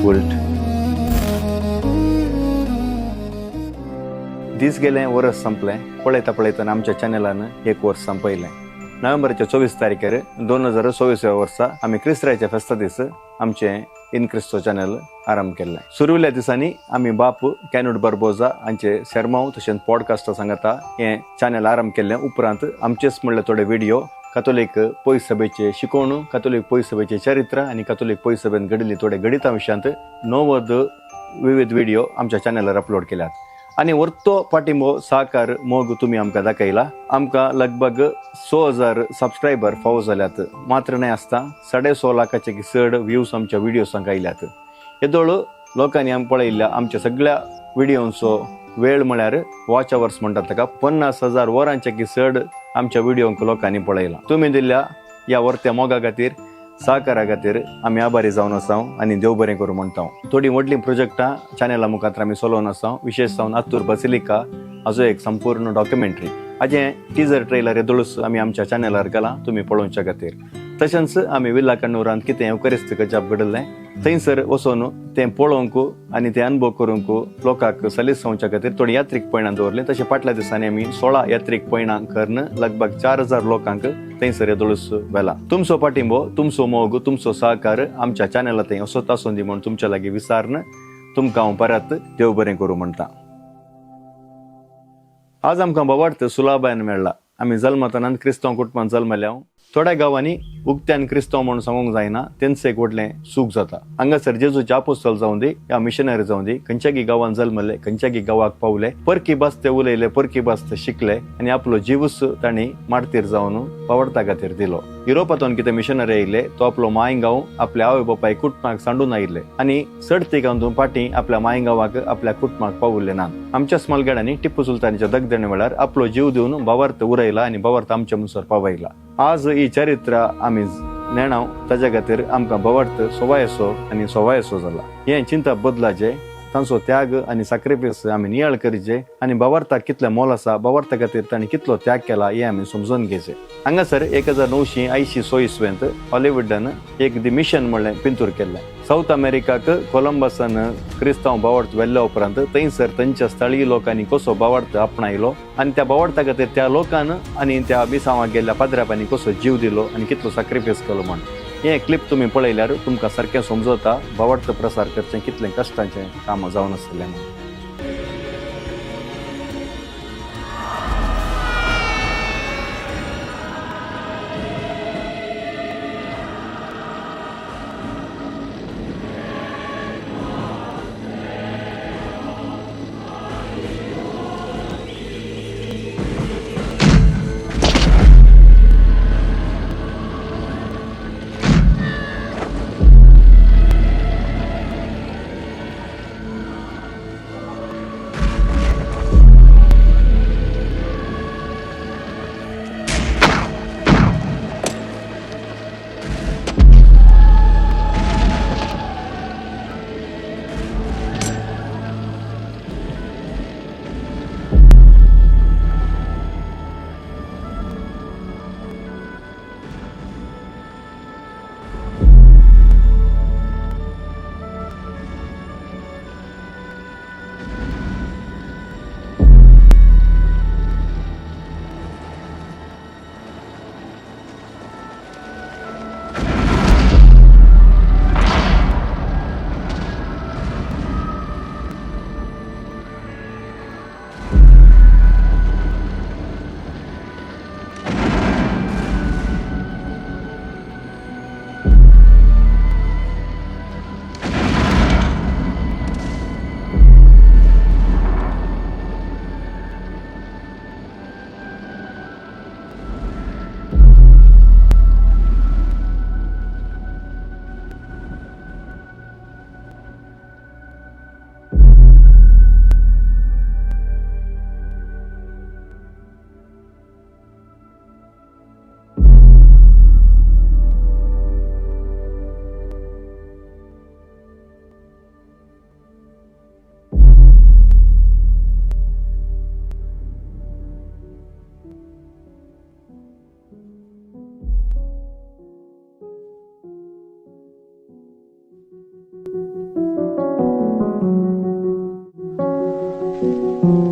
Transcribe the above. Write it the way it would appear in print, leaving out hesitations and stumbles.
World. दीस गेले वर्स संपलें. पळयता पळयतना आमच्या चॅनलान एक वर्स संपयलें. नोव्हेंबरच्या 24 तारखेर 2024 वर्सा आमी क्रिस्त्राच्या फेस्ता दीस आमचें इन क्रिस्तो चॅनल आरंभ केल्लें. सुरविल्ल्या दिसांनी आमी बाप कॅनोड बार्बोजा हांचे सेर्मोव तशेंच पॉडकास्टां सांगता हें चॅनल आरंभ केल्लें. उपरांत आमचेच म्हणले थोडे व्हिडिओ कॅथोलीक पयस सभेचे शिकोवण, कॅथोलीक पयस सभेचे चरित्र आनी कॅथोलीक पयस सभेन घडिल्ली थोडे गणितां विशयांत 90 विविध व्हिडिओ आमच्या चॅनलार अपलोड केल्यात. आनी वर्तो पाठिंबो सहकार मोग तुमी आमकां दाखयला. आमकां लगभग 6,000 सबस्क्रायबर फावो जाल्यात. मात्र न्हय आसता 6.5 लाखाचे चड व्ह्यूज आमच्या व्हिडिओसांक आयल्यात. येदोळ लोकांनी आमी पळयल्ल्या आमच्या सगळ्या व्हिडिओंचो वेळ म्हळ्यार वॉच अवर्स म्हणटात ताका 50,000 वरांचे चड आमच्या व्हिडिओंक लोकांनी पळयला. तुमी दिल्ल्या ह्या वर्त्या मोगा खातीर सहकारा खातीर आमी आभारी जावन आसा आनी देव बरें करूं म्हणटा. थोडी व्हडली प्रोजेक्टां चॅनला मुखार आमी चलोवन आसा. विशेश जावन आतूर बसिलिका हाजो एक संपूर्ण डॉक्युमेंटरी हाजें टीजर ट्रेलर येदोळूच आमी आमच्या चॅनलार घाला तुमी पळोवच्या खातीर. तशेंच आमी विल्ला कण्णुरांत कितें एवकरिस्तीक जाप घडयल्लें थंयसर वचून तें पळोवंक आनी तें अनुभव करूंक लोकांक सलीस जावच्या खातीर थोडी यात्रीक पयणां दवरलीं. तशें फाटल्या दिसांनी आमी 16 यात्रीक पयणां करून लगभग 4,000 लोकांक थंयसर येदोळूच व्हेला. तुमचो पाठिंबो, तुमचो मोग, तुमचो सहकार आमच्या चॅनला थंय असोच आसूं दी म्हूण तुमच्या लागीं विचारन तुमकां हांव परत देव बरें करूं म्हणटा. आज आमकां बोवार्थ सुलाबायन मेळ्ळा. आमी जल्मतनान क्रिस्तांव कुटुंबांत जल्मल्या. थोड्या गांवांनी उक्त्यान क्रिस्तांव म्हणून सांगूंक जायना तेंच एक व्हडलें सूख जाता. हांगासर जेजूचे आपोस्तल जावं दी या मिशनरी जावं दी खंयच्याय गांवांत जल्मले, खंयच्याय गांवाक पावले, परकी भास ते उलयले, परकी भास ते शिकले आनी आपलो जिवूच तांणी मारतीर जावन पावडता खातीर दिलो. युरोपांतून कितें मिशनरी आयिल्ले तो आपलो मायगांव आपल्या आवय बापाय कुटुंबाक सांडून आयिल्ले आनी चडती गांवतून फाटीं आपल्या मायगांवाक आपल्या कुटुंबाक पावुल्ले ना. आमच्या स्मलगडांनी टिप्पू सुलतानाच्या दगदणे वेळार आपलो जीव दिवन भावार्थ उरयला आनी भावार्थ आमच्या मुसर पावयला. आज ही चरित्र आमी नेणाव ताच्या खातीर आमकां भावार्थ सोवायसो आनी सोवायसो जाला. हें चिंता बदलाचें, तांचो त्याग आनी सॅक्रिफायस आमी नियाळ करचे आनी भावार्थाक कितलें मोल आसा, भावार्था खातीर ताणें कितलो त्याग केला हें आमी समजून घेवचें. हांगासर 1986 इसवेंत हॉलिवुडान एक दी मिशन म्हणलें पिंतूर केल्लें. साऊथ अमेरिकाक कोलंबसान क्रिस्तांव भावार्थ वेल्ल्या उपरांत थंयसर तांच्या स्थळीय लोकांनी कसो भावार्थ आपणायलो आनी त्या भावार्था खातीर त्या लोकान आनी त्या बिसावाक गेल्ल्या पाद्र्यापांनी कसो जीव दिलो आनी कितलो सॅक्रिफायस केलो म्हण. हें क्लिप तुमी पळयल्यार तुमकां सारकें समजता भावार्थ प्रसार करचें कितलें कश्टाचें काम जावन आसतलें म्हणून. आहे.